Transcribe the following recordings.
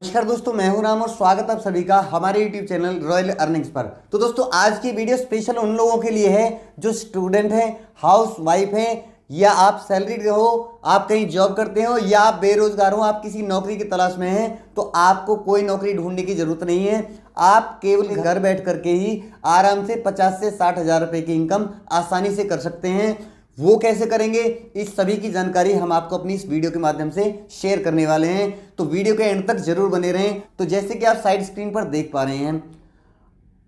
नमस्कार दोस्तों, मैं हूं राम और स्वागत आप सभी का हमारे YouTube चैनल रॉयल अर्निंग्स पर। तो दोस्तों, आज की वीडियो स्पेशल उन लोगों के लिए है जो स्टूडेंट हैं, हाउस वाइफ हैं, या आप सैलरीड हो, आप कहीं जॉब करते हो, या आप बेरोजगार हो, आप किसी नौकरी की तलाश में हैं। तो आपको कोई नौकरी ढूंढने की जरूरत नहीं है। आप केवल घर बैठ करके ही आराम से 50 से 60 हज़ार रुपए की इनकम आसानी से कर सकते हैं। वो कैसे करेंगे, इस सभी की जानकारी हम आपको अपनी इस वीडियो के माध्यम से शेयर करने वाले हैं। तो वीडियो के एंड तक जरूर बने रहें। तो जैसे कि आप साइड स्क्रीन पर देख पा रहे हैं,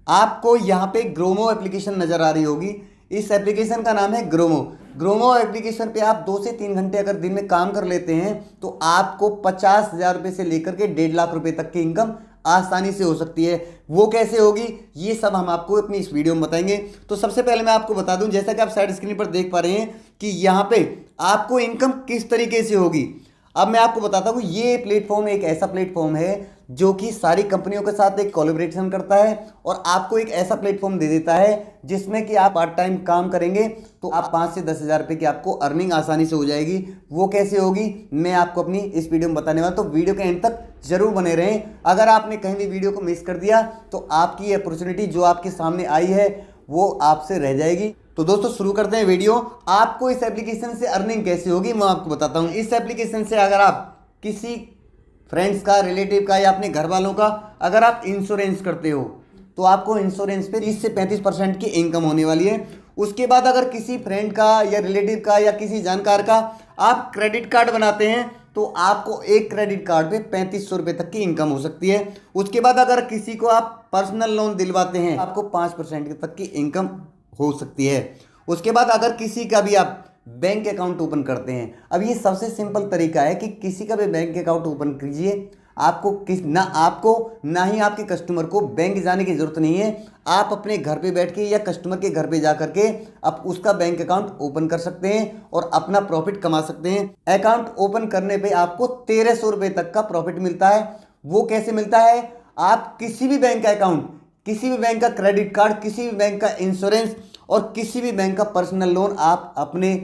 आपको यहाँ पे ग्रोमो एप्लीकेशन नजर आ रही होगी। इस एप्लीकेशन का नाम है ग्रोमो। ग्रोमो एप्लीकेशन पे आप 2 से 3 घंटे अगर दिन में काम कर लेते हैं तो आपको 50 हज़ार रुपये से लेकर के 1.5 लाख रुपए तक की इनकम आसानी से हो सकती है। वो कैसे होगी, ये सब हम आपको अपनी इस वीडियो में बताएंगे। तो सबसे पहले मैं आपको बता दूं, जैसा कि आप साइड स्क्रीन पर देख पा रहे हैं कि यहाँ पे आपको इनकम किस तरीके से होगी। अब मैं आपको बताता हूँ, ये प्लेटफॉर्म एक ऐसा प्लेटफॉर्म है जो कि सारी कंपनियों के साथ एक कोलैबोरेशन करता है और आपको एक ऐसा प्लेटफॉर्म दे देता है जिसमें कि आप पार्ट टाइम काम करेंगे तो आप 5 से 10 हज़ार रुपये की आपको अर्निंग आसानी से हो जाएगी। वो कैसे होगी, मैं आपको अपनी इस वीडियो में बताने वाला। तो वीडियो के एंड तक जरूर बने रहें। अगर आपने कहीं भी वीडियो को मिस कर दिया तो आपकी ये अपॉर्चुनिटी जो आपके सामने आई है वो आपसे रह जाएगी। तो दोस्तों, शुरू करते हैं वीडियो। आपको इस एप्लीकेशन से अर्निंग कैसे होगी मैं आपको बताता हूँ। इस एप्लीकेशन से अगर आप किसी फ्रेंड्स का, रिलेटिव का या अपने घर वालों का अगर आप इंश्योरेंस करते हो तो आपको इंश्योरेंस पे 30 से 35% की इनकम होने वाली है। उसके बाद अगर किसी फ्रेंड का या रिलेटिव का या किसी जानकार का आप क्रेडिट कार्ड बनाते हैं तो आपको एक क्रेडिट कार्ड पे 3500 रुपये तक की इनकम हो सकती है। उसके बाद अगर किसी को आप पर्सनल लोन दिलवाते हैं आपको 5% तक की इनकम हो सकती है। उसके बाद अगर किसी का भी आप बैंक अकाउंट ओपन करते हैं, अब ये सबसे सिंपल तरीका है कि किसी का भी बैंक अकाउंट ओपन कीजिए। आपको ना ही आपके कस्टमर को बैंक जाने की जरूरत नहीं है। आप अपने घर पे बैठ के या कस्टमर के घर पे जा करके आप उसका बैंक अकाउंट ओपन कर सकते हैं और अपना प्रॉफिट कमा सकते हैं। अकाउंट ओपन करने पे आपको 1300 रुपये तक का प्रॉफिट मिलता है। वो कैसे मिलता है, आप किसी भी बैंक का अकाउंट, किसी भी बैंक का क्रेडिट कार्ड, किसी भी बैंक का इंश्योरेंस और किसी भी बैंक का पर्सनल लोन आप अपने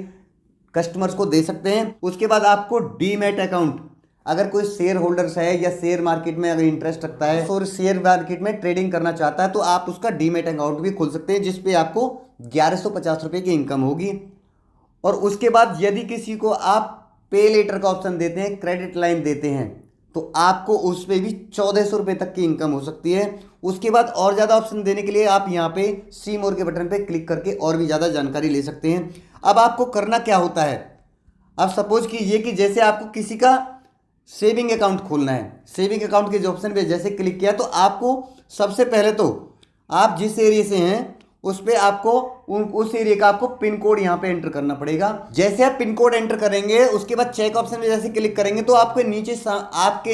कस्टमर्स को दे सकते हैं। उसके बाद आपको डीमैट अकाउंट, अगर कोई शेयर होल्डर्स है या शेयर मार्केट में अगर इंटरेस्ट रखता है और शेयर मार्केट में ट्रेडिंग करना चाहता है तो आप उसका डीमैट अकाउंट भी खोल सकते हैं जिसपे आपको 1150 रुपये की इनकम होगी। और उसके बाद यदि किसी को आप पे लेटर का ऑप्शन देते हैं, क्रेडिट लाइन देते हैं, तो आपको उस पर भी 1400 रुपये तक की इनकम हो सकती है। उसके बाद और ज़्यादा ऑप्शन देने के लिए आप यहाँ पे सी मोर के बटन पे क्लिक करके और भी ज़्यादा जानकारी ले सकते हैं। अब आपको करना क्या होता है, अब सपोज कीजिए कि जैसे आपको किसी का सेविंग अकाउंट खोलना है। सेविंग अकाउंट के जो ऑप्शन पे जैसे क्लिक किया तो आपको सबसे पहले तो आप जिस एरिया से हैं उस पे आपको उस एरिया का आपको पिन कोड यहाँ पे एंटर करना पड़ेगा। जैसे आप पिन कोड एंटर करेंगे उसके बाद चेक ऑप्शन में जैसे क्लिक करेंगे तो आपके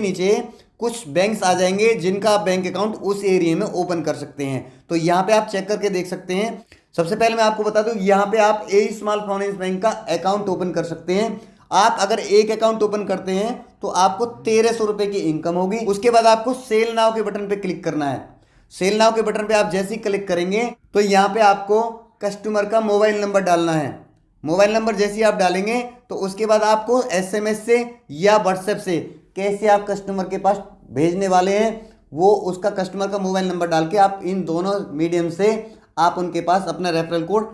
नीचे कुछ बैंक्स आ जाएंगे जिनका आप बैंक अकाउंट उस एरिया में ओपन कर सकते हैं। तो यहाँ पे आप चेक करके देख सकते हैं। सबसे पहले मैं आपको बता दूं, यहाँ पे आप ए स्मॉल फाइनेंस बैंक का अकाउंट ओपन कर सकते हैं। आप अगर एक अकाउंट ओपन करते हैं तो आपको 1300 रुपये की इनकम होगी। उसके बाद आपको सेल नाउ के बटन पे क्लिक करना है। सेल नाउ के बटन पे आप जैसे ही क्लिक करेंगे तो यहाँ पे आपको कस्टमर का मोबाइल नंबर डालना है। मोबाइल नंबर जैसे ही आप डालेंगे तो उसके बाद आपको SMS से या व्हाट्सएप से कैसे आप कस्टमर के पास भेजने वाले हैं वो उसका कस्टमर का मोबाइल नंबर डाल के आप इन दोनों मीडियम से आप उनके पास अपना रेफरल कोड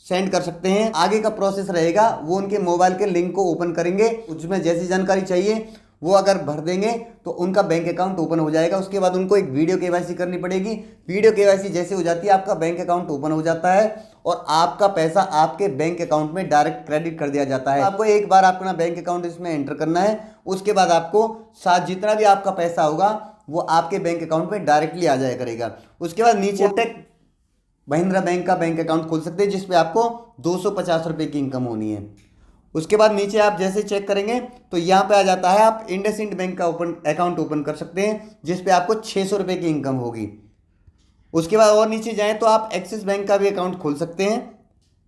सेंड कर सकते हैं। आगे का प्रोसेस रहेगा, वो उनके मोबाइल के लिंक को ओपन करेंगे, उसमें जैसी जानकारी चाहिए वो अगर भर देंगे तो उनका बैंक अकाउंट ओपन हो जाएगा। उसके बाद उनको एक वीडियो KYC करनी पड़ेगी। वीडियो KYC जैसे हो जाती है आपका बैंक अकाउंट ओपन हो जाता है और आपका पैसा आपके बैंक अकाउंट में डायरेक्ट क्रेडिट कर दिया जाता है। आपको एक बार अपना बैंक अकाउंट इसमें एंटर करना है। उसके बाद आपको साथ जितना भी आपका पैसा होगा वो आपके बैंक अकाउंट में डायरेक्टली आ जाया करेगा। उसके बाद नीचे कोटक महिंद्रा बैंक का बैंक अकाउंट खोल सकते हैं जिसपे आपको 250 रुपये की इनकम होनी है। उसके बाद नीचे आप जैसे चेक करेंगे तो यहाँ पे आ जाता है आप इंडसइंड बैंक का अकाउंट ओपन कर सकते हैं जिसपे आपको 600 रुपये की इनकम होगी। उसके बाद और नीचे जाएं तो आप एक्सिस बैंक का भी अकाउंट खोल सकते हैं।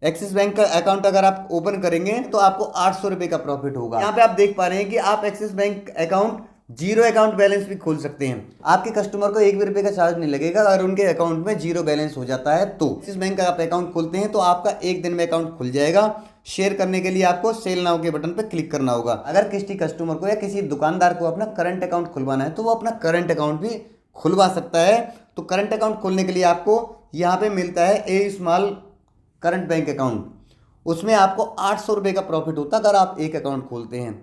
एक्सिस बैंक का अकाउंट अगर आप ओपन करेंगे तो आपको 800 रुपये का प्रॉफिट होगा। यहाँ पे आप देख पा रहे हैं कि आप axis bank account zero account balance भी खोल सकते हैं। आपके कस्टमर को एक भी रुपये का चार्ज नहीं लगेगा अगर उनके अकाउंट में जीरो बैलेंस हो जाता है तो। एक्सिस बैंक का आप अकाउंट खोलते हैं तो आपका एक दिन में अकाउंट खुल जाएगा। शेयर करने के लिए आपको सेल नाउ के बटन पर क्लिक करना होगा। अगर किसी कस्टमर को या किसी दुकानदार को अपना करंट अकाउंट खुलवाना है तो वो अपना करंट अकाउंट भी खुलवा सकता है। तो करंट अकाउंट खोलने के लिए आपको यहाँ पे मिलता है ए स्मॉल करंट बैंक अकाउंट। उसमें आपको 800 रुपये का प्रॉफिट होता है अगर आप एक अकाउंट खोलते हैं।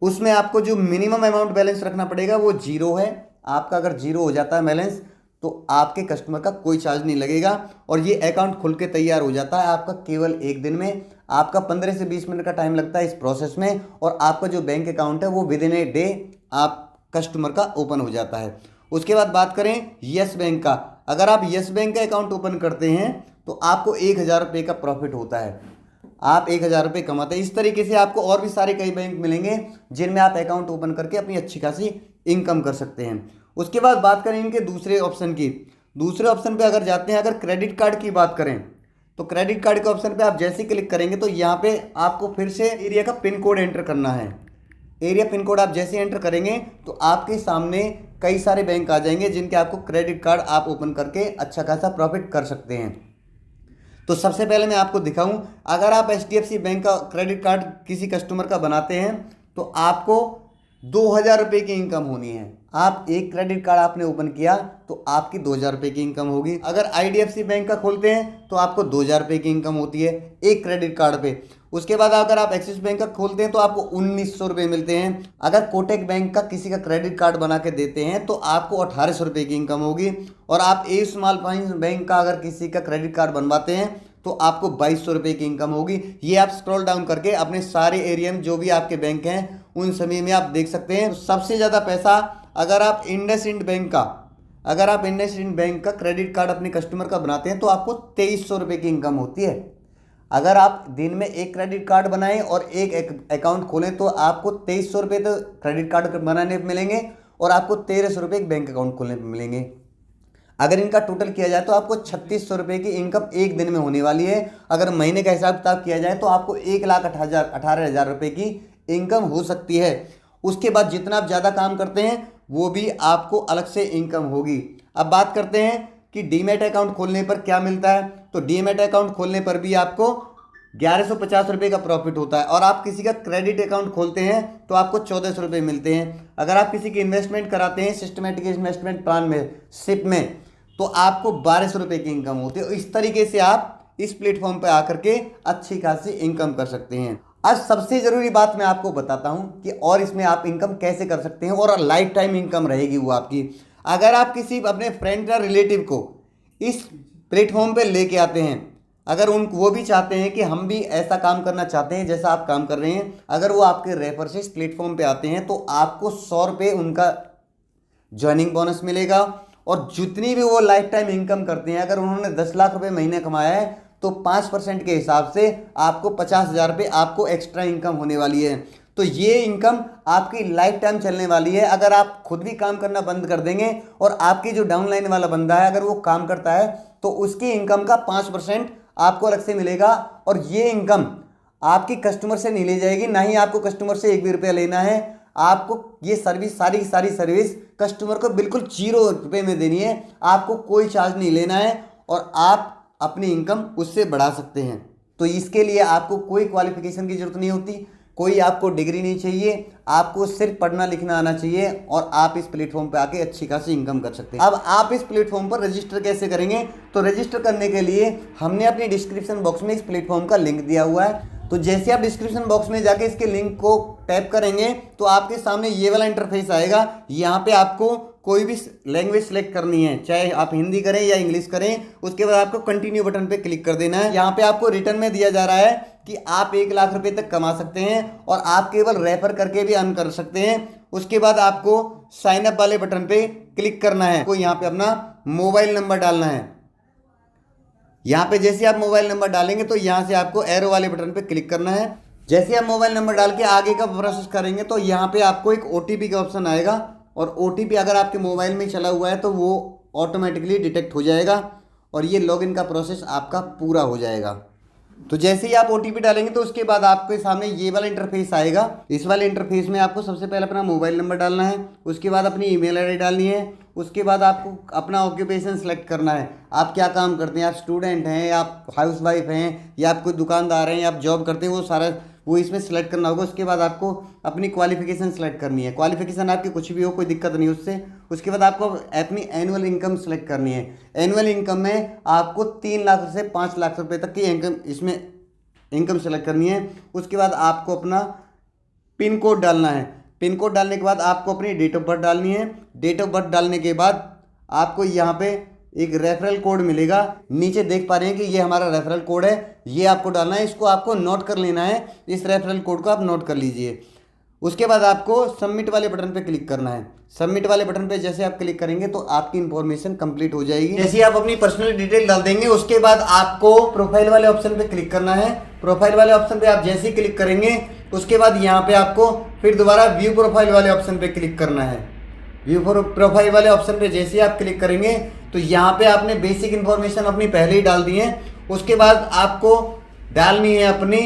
उसमें आपको जो मिनिमम अमाउंट बैलेंस रखना पड़ेगा वो जीरो है। आपका अगर जीरो हो जाता है बैलेंस तो आपके कस्टमर का कोई चार्ज नहीं लगेगा और ये अकाउंट खुल के तैयार हो जाता है आपका केवल एक दिन में। आपका 15 से 20 मिनट का टाइम लगता है इस प्रोसेस में और आपका जो बैंक अकाउंट है वो विद इन ए डे आप कस्टमर का ओपन हो जाता है। उसके बाद बात करें यस बैंक का। अगर आप यस बैंक का अकाउंट ओपन करते हैं तो आपको 1000 रुपये का प्रॉफिट होता है। आप 1000 रुपये कमाते हैं। इस तरीके से आपको और भी सारे कई बैंक मिलेंगे जिनमें आप अकाउंट ओपन करके अपनी अच्छी खासी इनकम कर सकते हैं। उसके बाद बात करें इनके दूसरे ऑप्शन की। दूसरे ऑप्शन पे अगर जाते हैं, अगर क्रेडिट कार्ड की बात करें तो क्रेडिट कार्ड के ऑप्शन पे आप जैसे ही क्लिक करेंगे तो यहाँ पे आपको फिर से एरिया का पिन कोड एंटर करना है। एरिया पिन कोड आप जैसे एंटर करेंगे तो आपके सामने कई सारे बैंक आ जाएंगे जिनके आपको क्रेडिट कार्ड आप ओपन करके अच्छा खासा प्रॉफिट कर सकते हैं। तो सबसे पहले मैं आपको दिखाऊं, अगर आप HDFC बैंक का क्रेडिट कार्ड किसी कस्टमर का बनाते हैं तो आपको 2000 रुपये की इनकम होनी है। आप एक क्रेडिट कार्ड आपने ओपन किया तो आपकी 2000 रुपये की इनकम होगी। अगर IDFC बैंक का खोलते हैं तो आपको 2000 रुपये की इनकम होती है एक क्रेडिट कार्ड पे। उसके बाद अगर आप एक्सिस बैंक का खोलते हैं तो आपको 1900 रुपये मिलते हैं। अगर कोटक बैंक का किसी का क्रेडिट कार्ड बना के देते हैं तो आपको 1800 रुपये की इनकम होगी। और आप ए स्मॉल फाइनेंस बैंक का अगर किसी का क्रेडिट कार्ड बनवाते हैं तो आपको 2200 रुपये की इनकम होगी। ये आप स्क्रॉल डाउन करके अपने सारे एरिया में जो भी आपके बैंक हैं उन सभी में आप देख सकते हैं। सबसे ज़्यादा पैसा अगर आप इंडसइंड बैंक का क्रेडिट कार्ड अपने कस्टमर का बनाते हैं तो आपको 2300 रुपये की इनकम होती है। अगर आप दिन में एक क्रेडिट कार्ड बनाएं और एक अकाउंट खोलें तो आपको 2300 रुपये तो क्रेडिट कार्ड बनाने पर मिलेंगे और आपको 1300 रुपये एक बैंक अकाउंट खोलने पर मिलेंगे। अगर इनका टोटल किया जाए तो आपको 3600 रुपये की इनकम एक दिन में होने वाली है। अगर महीने का हिसाब किताब किया जाए तो आपको 1,18,000 रुपये की इनकम हो सकती है। उसके बाद जितना आप ज़्यादा काम करते हैं वो भी आपको अलग से इनकम होगी। अब बात करते हैं कि डीमैट अकाउंट खोलने पर क्या मिलता है। तो डीमैट अकाउंट खोलने पर भी आपको 1150 रुपये का प्रॉफिट होता है और आप किसी का क्रेडिट अकाउंट खोलते हैं तो आपको 1400 रुपये मिलते हैं। अगर आप किसी की इन्वेस्टमेंट कराते हैं सिस्टमेटिक इन्वेस्टमेंट प्लान में सिप में तो आपको 1200 रुपये की इनकम होती है। इस तरीके से आप इस प्लेटफॉर्म पर आकर के अच्छी खासी इनकम कर सकते हैं। आज सबसे ज़रूरी बात मैं आपको बताता हूं कि और इसमें आप इनकम कैसे कर सकते हैं और लाइफ टाइम इनकम रहेगी वो आपकी। अगर आप किसी अपने फ्रेंड या रिलेटिव को इस प्लेटफॉर्म पे लेके आते हैं, अगर वो भी चाहते हैं कि हम भी ऐसा काम करना चाहते हैं जैसा आप काम कर रहे हैं, अगर वो आपके रेफर से इस प्लेटफॉर्म पे आते हैं तो आपको 100 रुपये उनका ज्वाइनिंग बोनस मिलेगा। और जितनी भी वो लाइफ टाइम इनकम करते हैं, अगर उन्होंने 10 लाख रुपये महीने कमाया है तो 5% के हिसाब से आपको 50,000 रुपये आपको एक्स्ट्रा इनकम होने वाली है। तो ये इनकम आपकी लाइफ टाइम चलने वाली है। अगर आप खुद भी काम करना बंद कर देंगे और आपकी जो डाउनलाइन वाला बंदा है अगर वो काम करता है तो उसकी इनकम का 5% आपको अलग से मिलेगा। और ये इनकम आपकी कस्टमर से नहीं ली जाएगी, ना ही आपको कस्टमर से एक भी रुपया लेना है। आपको ये सर्विस सारी सर्विस कस्टमर को बिल्कुल 0 रुपये में देनी है। आपको कोई चार्ज नहीं लेना है और आप अपनी इनकम उससे बढ़ा सकते हैं। तो इसके लिए आपको कोई क्वालिफिकेशन की जरूरत नहीं होती, कोई आपको डिग्री नहीं चाहिए, आपको सिर्फ पढ़ना लिखना आना चाहिए और आप इस प्लेटफॉर्म पे आके अच्छी खासी इनकम कर सकते हैं। अब आप इस प्लेटफॉर्म पर रजिस्टर कैसे करेंगे? तो रजिस्टर करने के लिए हमने अपनी डिस्क्रिप्शन बॉक्स में इस प्लेटफॉर्म का लिंक दिया हुआ है। तो जैसे आप डिस्क्रिप्शन बॉक्स में जाके इसके लिंक को टैप करेंगे तो आपके सामने ये वाला इंटरफेस आएगा। यहाँ पे आपको कोई भी लैंग्वेज सेलेक्ट करनी है, चाहे आप हिंदी करें या इंग्लिश करें। उसके बाद आपको कंटिन्यू बटन पे क्लिक कर देना है। यहाँ पे आपको रिटर्न में दिया जा रहा है कि आप 1 लाख रुपए तक कमा सकते हैं और आप केवल रेफर करके भी अर्न कर सकते हैं। उसके बाद आपको साइन अप वाले बटन पे क्लिक करना है। आपको यहाँ पे अपना मोबाइल नंबर डालना है। यहाँ पे जैसे आप मोबाइल नंबर डालेंगे तो यहाँ से आपको एरो वाले बटन पे क्लिक करना है। जैसे आप मोबाइल नंबर डाल के आगे का प्रोसेस करेंगे तो यहाँ पे आपको एक OTP का ऑप्शन आएगा और OTP अगर आपके मोबाइल में चला हुआ है तो वो ऑटोमेटिकली डिटेक्ट हो जाएगा और ये लॉगिन का प्रोसेस आपका पूरा हो जाएगा। तो जैसे ही आप OTP डालेंगे तो उसके बाद आपके सामने ये वाला इंटरफेस आएगा। इस वाले इंटरफेस में आपको सबसे पहले अपना मोबाइल नंबर डालना है, उसके बाद अपनी ईमेल आईडी डालनी है, उसके बाद आपको अपना ऑक्यूपेशन सेलेक्ट करना है। आप क्या काम करते हैं, आप स्टूडेंट हैं या आप हाउस वाइफ हैं या आप कोई दुकानदार हैं या आप जॉब करते हैं, वो सारा वो इसमें सेलेक्ट करना होगा। उसके बाद आपको अपनी क्वालिफिकेशन सेलेक्ट करनी है। क्वालिफिकेशन आपकी कुछ भी हो, कोई दिक्कत नहीं उससे। उसके बाद आपको अपनी एनुअल इनकम सेलेक्ट करनी है। एनुअल इनकम में आपको 3 लाख से 5 लाख रुपए तक की इसमें इनकम सेलेक्ट करनी है। उसके बाद आपको अपना पिन कोड डालना है। पिन कोड डालने के बाद आपको अपनी डेट ऑफ बर्थ डालनी है। डेट ऑफ बर्थ डालने के बाद आपको यहाँ पे एक रेफरल कोड मिलेगा, नीचे देख पा रहे हैं कि ये हमारा रेफरल कोड है, ये आपको डालना है। इसको आपको नोट कर लेना है, इस रेफरल कोड को आप नोट कर लीजिए। उसके बाद आपको सबमिट वाले बटन पे क्लिक करना है। सबमिट वाले बटन पे जैसे आप क्लिक करेंगे तो आपकी इंफॉर्मेशन कंप्लीट हो जाएगी। जैसे आप अपनी पर्सनल डिटेल डाल देंगे उसके बाद आपको प्रोफाइल वाले ऑप्शन पे क्लिक करना है। प्रोफाइल वाले ऑप्शन पे आप जैसे ही क्लिक करेंगे उसके बाद यहाँ पे आपको फिर दोबारा व्यू प्रोफाइल वाले ऑप्शन पे क्लिक करना है। व्यू प्रोफाइल वाले ऑप्शन पे जैसे ही आप क्लिक करेंगे तो यहाँ पे आपने बेसिक इन्फॉर्मेशन अपनी पहले ही डाल दी है। उसके बाद आपको डालनी है अपनी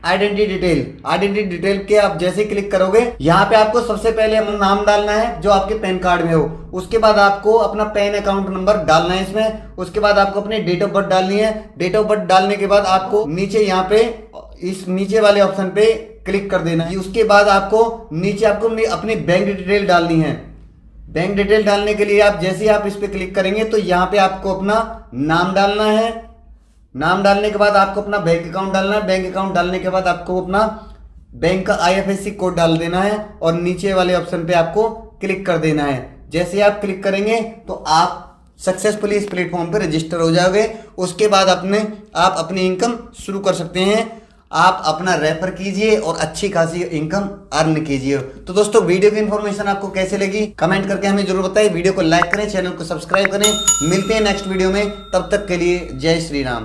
आइडेंटिटी डिटेल। आइडेंटिटी डिटेल के आप जैसे क्लिक करोगे यहाँ पे आपको सबसे पहले नाम डालना है जो आपके पैन कार्ड में हो। उसके बाद आपको अपना पैन अकाउंट नंबर डालना है इसमें। उसके बाद आपको अपनी डेट ऑफ बर्थ डालनी है। डेट ऑफ बर्थ डालने के बाद आपको नीचे यहाँ पे इस नीचे वाले ऑप्शन पे क्लिक कर देना है। उसके बाद आपको नीचे आपको अपनी बैंक डिटेल डालनी है। बैंक डिटेल डालने के लिए आप जैसे ही आप इस पे क्लिक करेंगे तो यहाँ पे आपको अपना नाम डालना है। नाम डालने के बाद आपको अपना बैंक अकाउंट डालना है। बैंक अकाउंट डालने के बाद आपको अपना बैंक का IFSC कोड डाल देना है और नीचे वाले ऑप्शन पे आपको क्लिक कर देना है। जैसे ही आप क्लिक करेंगे तो आप सक्सेसफुली इस प्लेटफॉर्म पे रजिस्टर हो जाओगे। उसके बाद आप अपनी इनकम शुरू कर सकते हैं। आप अपना रेफर कीजिए और अच्छी खासी इनकम अर्न कीजिए। तो दोस्तों वीडियो की इन्फॉर्मेशन आपको कैसे लगी कमेंट करके हमें जरूर बताइए। वीडियो को लाइक करें, चैनल को सब्सक्राइब करें। मिलते हैं नेक्स्ट वीडियो में, तब तक के लिए जय श्री राम।